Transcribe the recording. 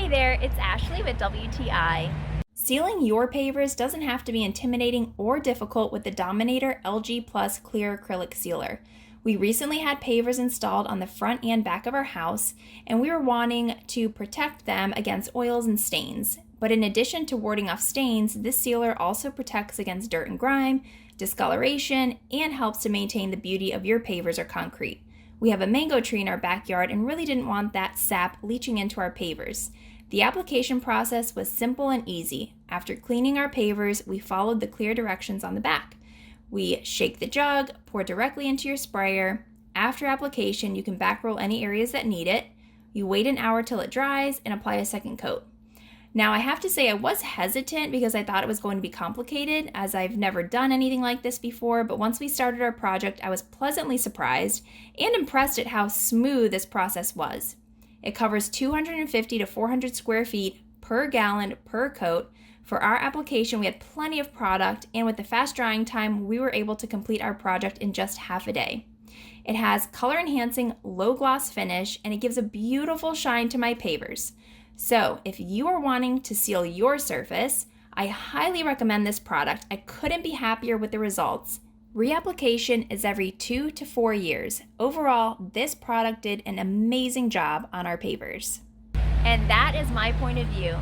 Hey there, it's Ashley with WTI. Sealing your pavers doesn't have to be intimidating or difficult with the Dominator LG Plus Clear Acrylic Sealer. We recently had pavers installed on the front and back of our house, and we were wanting to protect them against oils and stains. But in addition to warding off stains, this sealer also protects against dirt and grime, discoloration, and helps to maintain the beauty of your pavers or concrete. We have a mango tree in our backyard and really didn't want that sap leaching into our pavers. The application process was simple and easy. After cleaning our pavers, we followed the clear directions on the back. We shake the jug, pour directly into your sprayer. After application, you can backroll any areas that need it. You wait an hour till it dries and apply a second coat. Now, I have to say I was hesitant because I thought it was going to be complicated, as I've never done anything like this before, but once we started our project, I was pleasantly surprised and impressed at how smooth this process was. It covers 250 to 400 square feet per gallon per coat. For our application, we had plenty of product, and with the fast drying time, we were able to complete our project in just half a day. It has color-enhancing, low-gloss finish, and it gives a beautiful shine to my pavers. So, if you are wanting to seal your surface, I highly recommend this product. I couldn't be happier with the results. Reapplication is every 2 to 4 years. Overall, this product did an amazing job on our pavers. And that is my point of view.